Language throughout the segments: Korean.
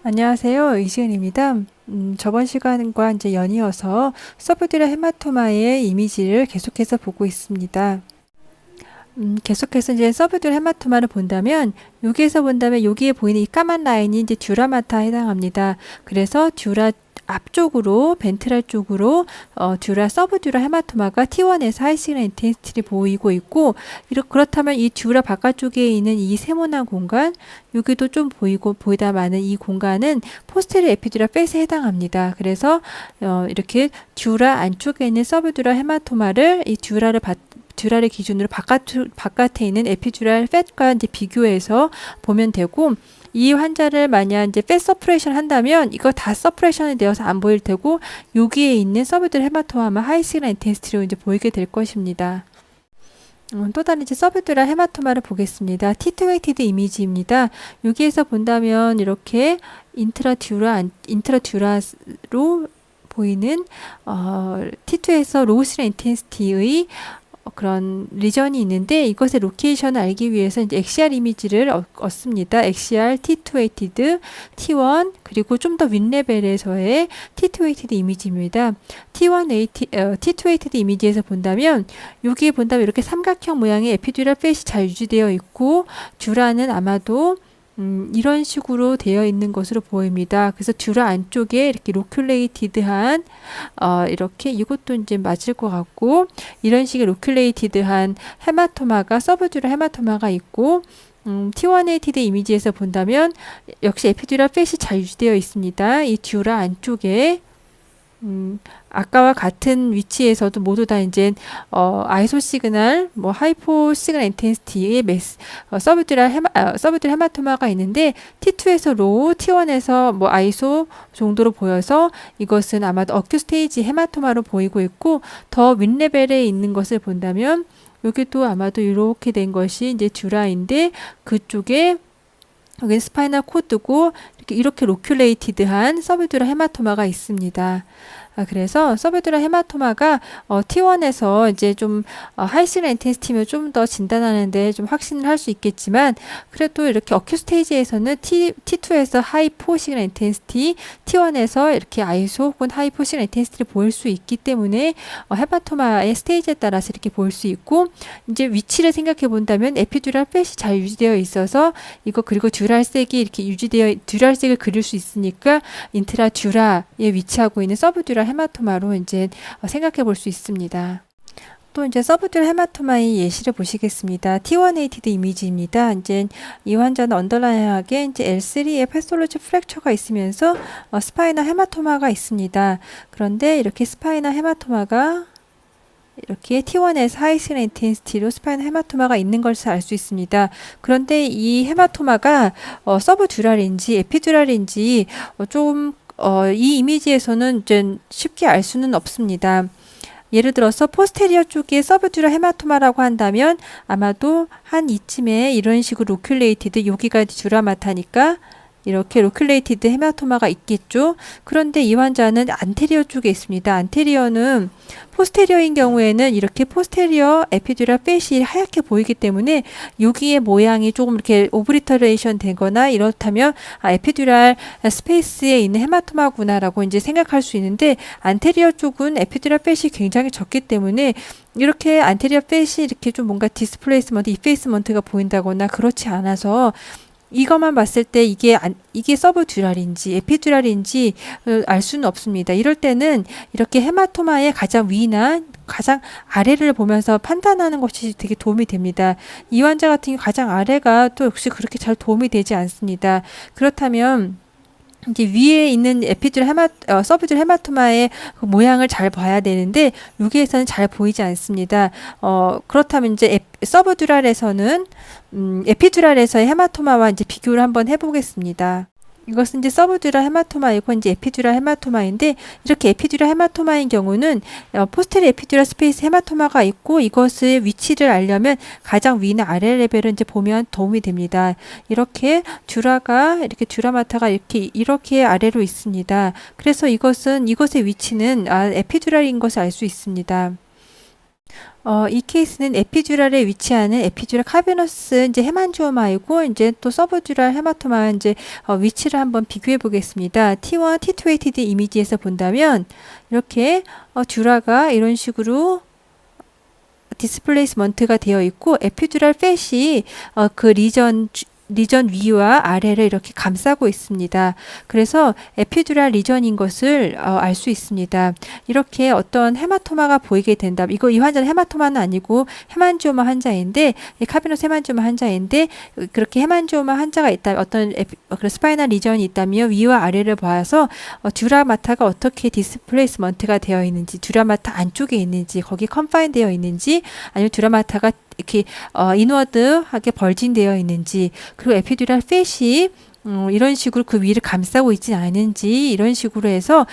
안녕하세요. 이지은입니다. 저번 시간과 이제 연이어서 서브듀라 헤마토마의 이미지를 계속해서 보고 있습니다. 계속해서 이제 서브듀라 헤마토마를 본다면, 여기에서 본다면 여기에 보이는 이 까만 라인이 이제 듀라마타에 해당합니다. 그래서 듀라 앞쪽으로, 벤트랄 쪽으로 듀라 서브듀라 헤마토마가 T1에서 하이시그널 인텐시티를 보이고 있고, 그렇다면 이 듀라 바깥쪽에 있는 이 세모난 공간, 여기도 좀 보이다 마는 이 공간은 포스테리어 에피듀라 팻에 해당합니다. 그래서 이렇게 듀라 안쪽에 있는 서브듀라 헤마토마를 이 듀라를 기준으로 바깥에 있는 에피듀랄 팻과 이제 비교해서 보면 되고, 이 환자를 만약 이제 팻 서프레이션 한다면 이거 다 서프레이션이 되어서 안 보일 테고, 여기에 있는 서브듀랄 헤마토마 하이시그널 인텐시티로 이제 보이게 될 것입니다. 또 다른 이제 서브듀랄 헤마토마를 보겠습니다. 티트웨이티드 이미지입니다. 여기에서 본다면 이렇게 인트라듀라로 보이는 T2에서 로우시그널 인텐시티의 그런 리전이 있는데, 이것의 로케이션을 알기 위해서 이제 XR 이미지를 얻습니다. XR, T2웨이티드, T1, 그리고 좀 더 윗레벨에서의 T2웨이티드 이미지입니다. T2웨이티드 이미지에서 본다면, 여기에 본다면 이렇게 삼각형 모양의 에피듀랄 팻이 잘 유지되어 있고, 듀라는 아마도 이런 식으로 되어 있는 것으로 보입니다. 그래서 듀라 안쪽에 이렇게 로큘레이티드한 이렇게 이것도 이제 맞을 것 같고, 이런 식의 로큘레이티드한 헤마토마가 서브듀라 헤마토마가 있고, T1ATD 이미지에서 본다면 역시 에피듀랄 팻이 잘 유지되어 있습니다. 이 듀라 안쪽에 아까와 같은 위치에서도 모두 다 이제 아이소 시그널, 뭐 하이포 시그널 인텐시티의 서브듀랄 헤마토마가 있는데, T2에서 로우, T1에서 뭐 아이소 정도로 보여서 이것은 아마도 어큐 스테이지 헤마토마로 보이고 있고, 더 윗레벨에 있는 것을 본다면 여기도 아마도 이렇게 된 것이 이제 듀라인데, 그쪽에 여기는 스파이널 코드고, 이렇게 로큘레이티드한 서브듀라 헤마토마가 있습니다. 그래서 서브듀라 헤마토마가 T1에서 이제 좀 하이시그널 인텐시티면 좀 더 진단하는데 좀 확신을 할 수 있겠지만, 그래도 이렇게 어큐 스테이지에서는 T2에서 하이포 시그널 인텐시티, T1에서 이렇게 아이소 혹은 하이포 시그널 인텐시티를 보일 수 있기 때문에 헤마토마의 스테이지에 따라서 이렇게 보일 수 있고, 이제 위치를 생각해 본다면 에피듀랄 팻이 잘 유지되어 있어서 이거, 그리고 듀랄색이 이렇게 듀랄색을 그릴 수 있으니까 인트라듀라에 위치하고 있는 서브듀랄 헤마토마로 이제 생각해 볼 수 있습니다. 또 이제 서브듀랄 헤마토마의 예시를 보시겠습니다. T1ATD 이미지입니다. 이제 이 환자는 언더라인하게 이제 L3의 패솔로지 프랙처가 있으면서 스파이널 헤마토마가 있습니다. 그런데 이렇게 스파이널 헤마토마가 이렇게 T1에서 하이시그널 인텐시티로 스파이널 헤마토마가 있는 것을 알 수 있습니다. 그런데 이 헤마토마가 서브듀랄인지 에피듀랄인지 이 이미지에서는 이제 쉽게 알 수는 없습니다. 예를 들어서 포스테리어 쪽에 서브듀랄 헤마토마라고 한다면 아마도 한 이쯤에 이런 식으로 로큘레이티드, 여기가 듀라마타니까 이렇게 로큘레이티드 헤마토마가 있겠죠. 그런데 이 환자는 안테리어 쪽에 있습니다. 안테리어는 포스테리어인 경우에는 이렇게 포스테리어 에피듀랄 팻이 하얗게 보이기 때문에 여기에 모양이 조금 이렇게 오브리터레이션 되거나 이렇다면 에피듀랄 스페이스에 있는 헤마토마구나라고 이제 생각할 수 있는데, 안테리어 쪽은 에피듀랄 팻이 굉장히 적기 때문에 이렇게 안테리어 팻이 이렇게 좀 뭔가 디스플레이스먼트, 이페이스먼트가 보인다거나 그렇지 않아서, 이것만 봤을 때 이게 서브듀랄인지 에피듀랄인지 알 수는 없습니다. 이럴 때는 이렇게 헤마토마의 가장 위나 가장 아래를 보면서 판단하는 것이 되게 도움이 됩니다. 이 환자 같은 경우 가장 아래가 또 역시 그렇게 잘 도움이 되지 않습니다. 그렇다면 이제 위에 있는 서브듀랄 헤마토마의 그 모양을 잘 봐야 되는데, 여기에서는 잘 보이지 않습니다. 그렇다면 이제 서브듀랄에서는 에피듀랄에서의 헤마토마와 이제 비교를 한번 해보겠습니다. 이것은 이제 서브듀랄 헤마토마이고 이제 에피듀랄 헤마토마인데, 이렇게 에피듀랄 헤마토마인 경우는 포스테리어 에피듀랄 스페이스 헤마토마가 있고, 이것의 위치를 알려면 가장 위나 아래 레벨을 이제 보면 도움이 됩니다. 이렇게 듀라마타가 이렇게 아래로 있습니다. 그래서 이것의 위치는 에피듀랄인 것을 알 수 있습니다. 이 케이스는 에피듀랄에 위치하는 에피듀랄 카베너스 이제 헤만지오마이고 이제 또 서브듀랄 헤마토마 이제 위치를 한번 비교해 보겠습니다. T1, T2ATD 이미지에서 본다면 이렇게 듀라가 이런 식으로 디스플레이스먼트가 되어 있고 에피듀랄 팻이 그 리전 위와 아래를 이렇게 감싸고 있습니다. 그래서 에피듀랄 리전인 것을 알 수 있습니다. 이렇게 어떤 헤마토마가 보이게 된다. 이 환자는 헤마토마는 아니고 헤만지오마 환자인데, 카베노스 헤만지오마 환자인데, 그렇게 헤만지오마 환자가 있다. 어떤 스파이널 리전이 있다면 위와 아래를 봐서 듀라마타가 어떻게 디스플레이스먼트가 되어 있는지, 듀라마타 안쪽에 있는지, 거기 컨파인 되어 있는지, 아니면 듀라마타가 이렇게 인워드하게 벌진되어 있는지, 그리고 에피듀랄 팻이 이런 식으로 그 위를 감싸고 있지 않은지, 이런 식으로 해서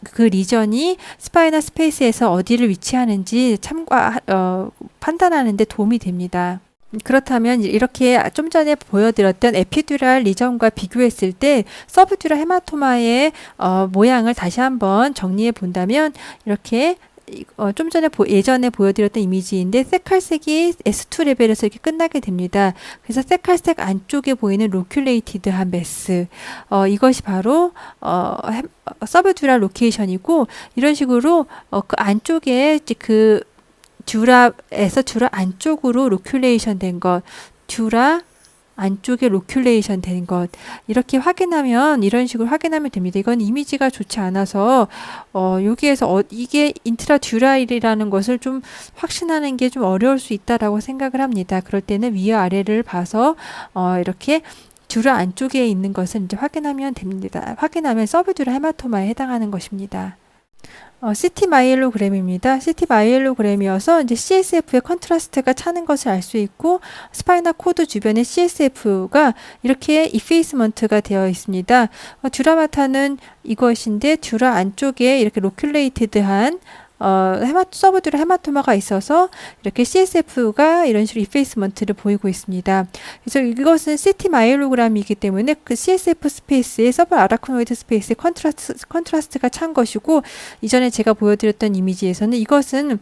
그 리전이 스파이널 스페이스에서 어디를 위치하는지 판단하는 데 도움이 됩니다. 그렇다면 이렇게 좀 전에 보여드렸던 에피듀랄 리전과 비교했을 때 서브듀랄 헤마토마의 모양을 다시 한번 정리해 본다면 이렇게 좀 전에 예전에 보여드렸던 이미지인데 세칼색이 S2 레벨에서 이렇게 끝나게 됩니다. 그래서 세칼색 안쪽에 보이는 로큘레이티드한 메스, 이것이 바로 서브듀랄 로케이션이고, 이런 식으로 그 안쪽에 그 듀라에서 듀라 안쪽으로 로큘레이션 된 것, 듀라 안쪽에 로큘레이션 된 것, 이렇게 확인하면, 이런 식으로 확인하면 됩니다. 이건 이미지가 좋지 않아서 여기에서 이게 인트라듀랄이라는 것을 좀 확신하는 게 좀 어려울 수 있다라고 생각을 합니다. 그럴 때는 위와 아래를 봐서 이렇게 듀라 안쪽에 있는 것을 이제 확인하면 됩니다. 확인하면 서브듀랄 헤마토마에 해당하는 것입니다. CT 마이엘로그램입니다. CT 마이엘로그램이어서 이제 CSF의 컨트라스트가 차는 것을 알 수 있고, 스파이널 코드 주변에 CSF가 이렇게 이페이스먼트가 되어 있습니다. 듀라마타는 이것인데, 듀라 안쪽에 이렇게 로큘레이티드한 서브듀랄 헤마토마가 있어서 이렇게 CSF가 이런 식으로 이페이스먼트를 보이고 있습니다. 그래서 이것은 CT 마이엘로그램이기 때문에 그 CSF 스페이스의 서브 아라크노이드 스페이스의 컨트라스트가 찬 것이고, 이전에 제가 보여드렸던 이미지에서는 이것은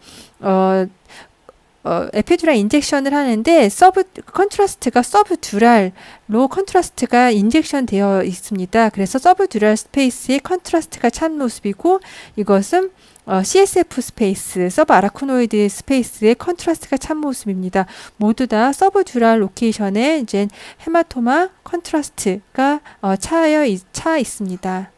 에피듀랄 인젝션을 하는데 컨트라스트가 서브듀랄로 컨트라스트가 인젝션 되어 있습니다. 그래서 서브듀랄 스페이스의 컨트라스트가 찬 모습이고, 이것은 CSF 스페이스, 서브 아라크노이드 스페이스의 컨트라스트가 찬 모습입니다. 모두 다 서브듀랄 로케이션에 이제 헤마토마 컨트라스트가 차 있습니다.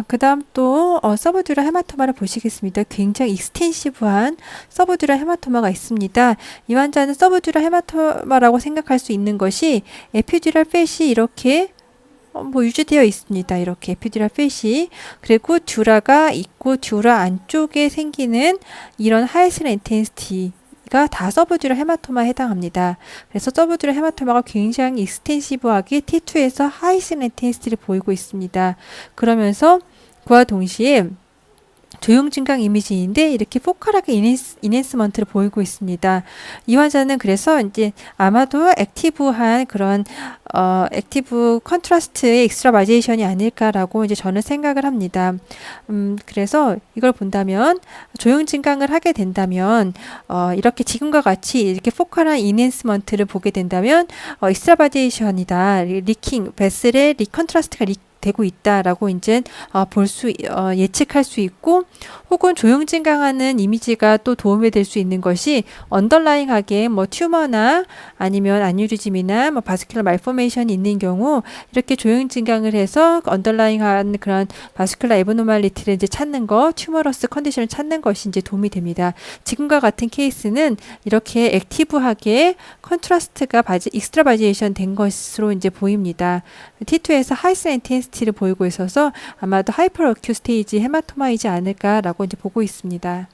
그 다음 또 서브듀랄 헤마토마를 보시겠습니다. 굉장히 익스텐시브한 서브듀랄 헤마토마가 있습니다. 이 환자는 서브듀랄 헤마토마라고 생각할 수 있는 것이 에피듀랄 팻이 이렇게 유지되어 있습니다. 이렇게 에피듀랄 팻이, 그리고 듀라가 있고 듀라 안쪽에 생기는 이런 하이슬 인텐시티가 다 서브듀랄 헤마토마에 해당합니다. 그래서 서브듀랄 헤마토마가 굉장히 익스텐시브하게 T2에서 하이슬 인텐시티를 보이고 있습니다. 그러면서 그와 동시에 조형 증강 이미지인데 이렇게 포컬하게 인핸스먼트를 보이고 있습니다. 이 환자는 그래서 이제 아마도 액티브한 그런 액티브 컨트라스트의 익스트라바제이션이 아닐까라고 이제 저는 생각을 합니다. 그래서 이걸 본다면, 조형 증강을 하게 된다면 이렇게 지금과 같이 이렇게 포컬한 인핸스먼트를 보게 된다면 익스트라바제이션이다, 리킹 베슬의 컨트라스트가 되고 있다라고 이제 예측할 수 있고, 혹은 조형 증강하는 이미지가 또 도움이 될 수 있는 것이 언더라잉하게 튜머나 아니면 아뉴리즘이나 바스큘러 말포메이션이 있는 경우 이렇게 조형 증강을 해서 언더라잉한 그런 바스큘러 에브노말리티를 이제 찾는 거, 튜머러스 컨디션을 찾는 것이 이제 도움이 됩니다. 지금과 같은 케이스는 이렇게 액티브하게 컨트라스트가 익스트라바지에이션 된 것으로 이제 보입니다. T2에서 하이스 인텐시티를 보이고 있어서 아마도 하이퍼 어큐 스테이지 헤마토마이지 않을까라고 이제 보고 있습니다.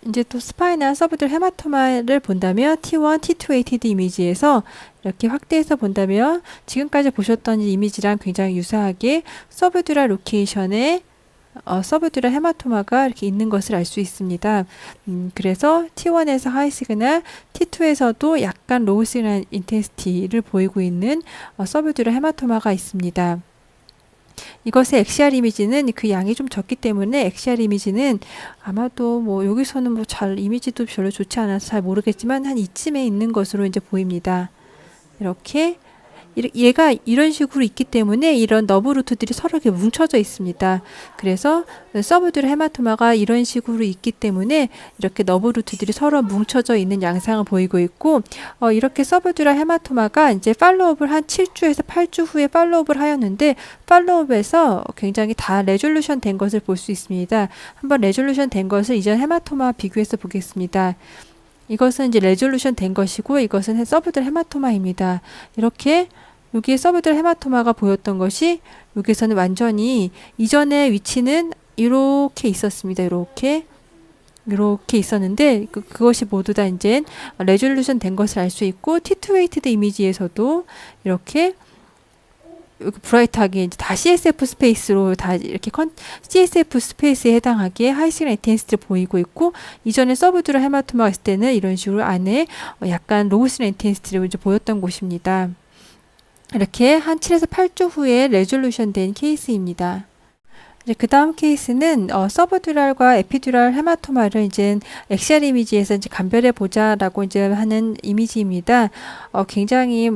이제 또 스파이널 서브듀랄 헤마토마를 본다면 T1, T2ATD 이미지에서 이렇게 확대해서 본다면 지금까지 보셨던 이미지랑 굉장히 유사하게 서브듀랄 로케이션에 서브듀랄 헤마토마가 이렇게 있는 것을 알 수 있습니다. 그래서 T1에서 하이 시그널, T2에서도 약간 로우 시그널 인텐시티를 보이고 있는 서브듀랄 헤마토마가 있습니다. 이것의 엑시알 이미지는 그 양이 좀 적기 때문에 엑시알 이미지는 아마도 뭐 여기서는 뭐 잘 이미지도 별로 좋지 않아서 잘 모르겠지만 한 이쯤에 있는 것으로 이제 보입니다. 이렇게 얘가 이런 식으로 있기 때문에 이런 너브 루트들이 서로 이렇게 뭉쳐져 있습니다. 그래서 서브듀랄 헤마토마가 이런 식으로 있기 때문에 이렇게 너브 루트들이 서로 뭉쳐져 있는 양상을 보이고 있고, 이렇게 서브듀랄 헤마토마가 이제 팔로업을 한 7주에서 8주 후에 팔로업을 하였는데, 팔로업에서 굉장히 다 레졸루션 된 것을 볼 수 있습니다. 한번 레졸루션 된 것을 이전 헤마토마와 비교해서 보겠습니다. 이것은 이제 레졸루션 된 것이고, 이것은 서브듀랄 헤마토마입니다. 이렇게 여기에 서브듀랄 헤마토마가 보였던 것이 여기서는 완전히 이전의 위치는 이렇게 있었습니다. 이렇게 있었는데 그것이 모두 다 이제 레졸루션 된 것을 알 수 있고, T2 웨이티드 이미지에서도 이렇게 브라이트하게 이제 다 CSF 스페이스로 다 이렇게 CSF 스페이스에 해당하게 하이시그널 인텐시티를 보이고 있고, 이전에 서브듀랄 헤마토마가 있을 때는 이런 식으로 안에 약간 로우시그널 인텐시티를 이제 보였던 곳입니다. 이렇게 한 7에서 8주 후에 레졸루션 된 케이스입니다. 이제 그 다음 케이스는 서브듀랄과 에피듀랄 헤마토마를 이제 엑시알 이미지에서 이제 감별해 보자라고 이제 하는 이미지입니다. 굉장히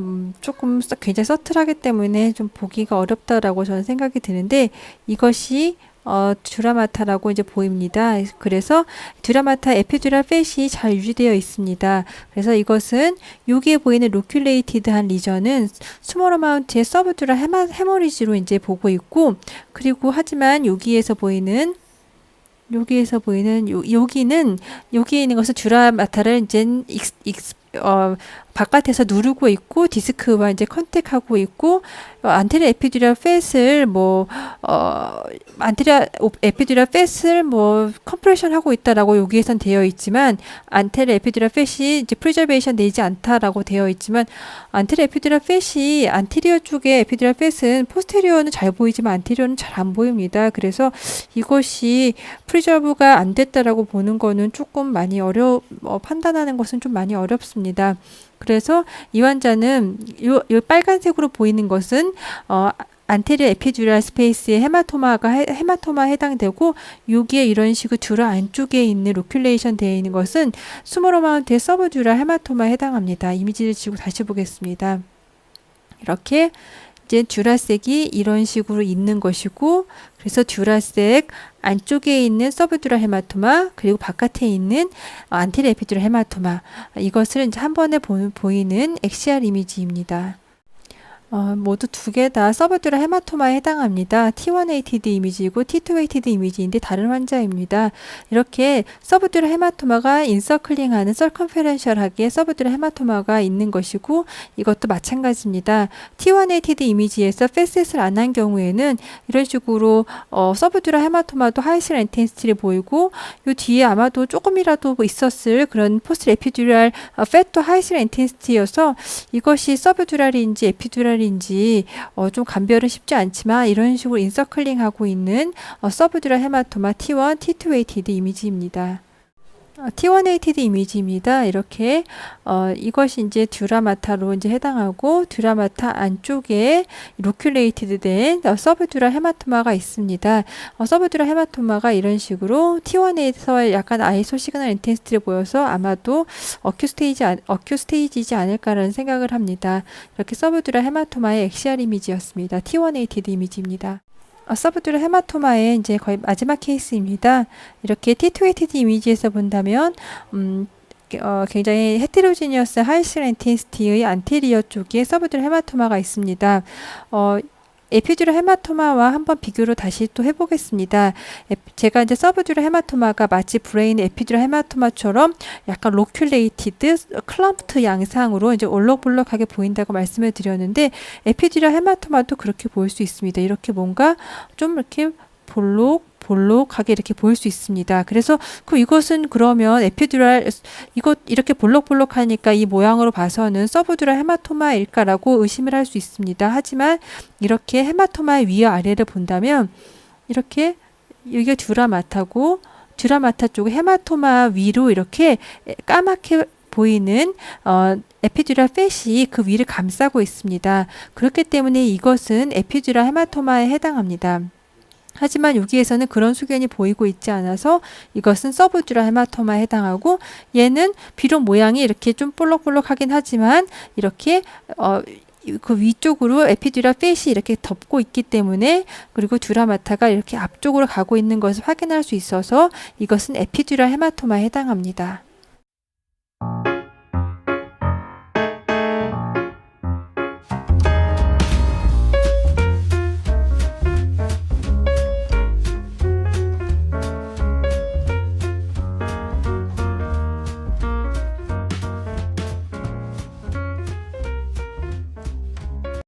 굉장히 서툴하기 때문에 좀 보기가 어렵다라고 저는 생각이 드는데, 이것이 듀라마타라고 이제 보입니다. 그래서 듀라마타 에피듀랄 팻이 잘 유지되어 있습니다. 그래서 이것은 여기에 보이는 로큘레이티드한 리전은 스몰 어마운트의 서브듀랄 헤머리지로 이제 보고 있고, 그리고 하지만 여기에 있는 것은 듀라마타를 이제 바깥에서 누르고 있고 디스크와 이제 컨택하고 있고, 안테리어 에피듀랄 팻을 컴프레션 하고 있다라고 여기에선 되어 있지만, 안테리어 에피듀랄 팻이 이제 프리저베이션 되지 않다라고 되어 있지만, 안테리어 에피듀랄 팻이 안테리어 쪽에 에피듀랄 팻은 포스테리어는 잘 보이지만 안테리어는 잘 안 보입니다. 그래서 이것이 프리저브가 안 됐다라고 보는 거는 조금 많이 판단하는 것은 좀 많이 어렵습니다. 그래서 이 환자는 요 빨간색으로 보이는 것은 안테리어 에피듀랄 스페이스의 헤마토마에 해당되고, 여기에 이런 식으로 듀라 안쪽에 있는 로큘레이션 되어 있는 것은 스몰 어마운트의 서브듀랄 헤마토마에 해당합니다. 이미지를 지고 다시 보겠습니다. 이렇게 이제 듀라색이 이런 식으로 있는 것이고, 그래서 듀라색 안쪽에 있는 서브듀랄 헤마토마, 그리고 바깥에 있는 안테리어 에피듀랄 헤마토마, 이것을 이제 한 번에 보이는 엑시알 이미지입니다. 모두 두 개 다 서브듀랄 헤마토마에 해당합니다. T1 웨이티드 이미지이고 T2 웨이티드 이미지인데 다른 환자입니다. 이렇게 서브듀랄 헤마토마가 인서클링하는 서컴페런셜하게 서브듀랄 헤마토마가 있는 것이고, 이것도 마찬가지입니다. T1 웨이티드 이미지에서 페셋을 안 한 경우에는 이런 식으로 서브듀랄 헤마토마도 하이시그널 인텐시티를 보이고, 요 뒤에 아마도 조금이라도 있었을 그런 포스트 에피듀랄 팻도 하이시그널 인텐시티여서 이것이 서브듀랄인지 에피듀랄 인지 좀 감별은 쉽지 않지만, 이런 식으로 인서클링 하고 있는 서브듀랄 헤마토마 T1, T2 웨이티드 이미지입니다. T1 웨이티드 이미지입니다. 이렇게 이것이 이제 듀라마타로 이제 해당하고, 듀라마타 안쪽에 로큘레이티드 된 서브듀랄 헤마토마가 있습니다. 서브듀랄 헤마토마가 이런 식으로 T1에서 약간 아이소 시그널 인텐시티를 보여서 아마도 어큐 스테이지이지 않을까라는 생각을 합니다. 이렇게 서브듀랄 헤마토마의 엑시알 이미지였습니다. T1 웨이티드 이미지입니다. 서브듀랄 헤마토마의 이제 거의 마지막 케이스입니다. 이렇게 T2 웨이티드 이미지에서 본다면 굉장히 헤테로지니어스 하이시그널 인텐시티의 안테리어 쪽에 서브듀랄 헤마토마가 있습니다. 에피듀랄 헤마토마와 한번 비교를 다시 또 해보겠습니다. 제가 이제 서브듀랄 헤마토마가 마치 브레인 에피듀랄 헤마토마처럼 약간 로큘레이티드 클럼프트 양상으로 이제 올록볼록하게 보인다고 말씀을 드렸는데, 에피듀랄 헤마토마도 그렇게 보일 수 있습니다. 이렇게 뭔가 좀 이렇게 볼록하게 이렇게 보일 수 있습니다. 그래서 이것은 그러면 이것 이렇게 볼록볼록하니까 이 모양으로 봐서는 서브듀랄 헤마토마일까라고 의심을 할 수 있습니다. 하지만 이렇게 헤마토마의 위아래를 본다면, 이렇게 여기가 듀라마타고, 듀라마타 쪽에 헤마토마 위로 이렇게 까맣게 보이는 에피듀랄 팻이 그 위를 감싸고 있습니다. 그렇기 때문에 이것은 에피듀랄 헤마토마에 해당합니다. 하지만 여기에서는 그런 소견이 보이고 있지 않아서 이것은 서브듀랄 헤마토마에 해당하고, 얘는 비록 모양이 이렇게 좀 볼록볼록하긴 하지만 이렇게 그 위쪽으로 에피듀랄 팻이 이렇게 덮고 있기 때문에, 그리고 듀라마타가 이렇게 앞쪽으로 가고 있는 것을 확인할 수 있어서 이것은 에피듀랄 헤마토마에 해당합니다.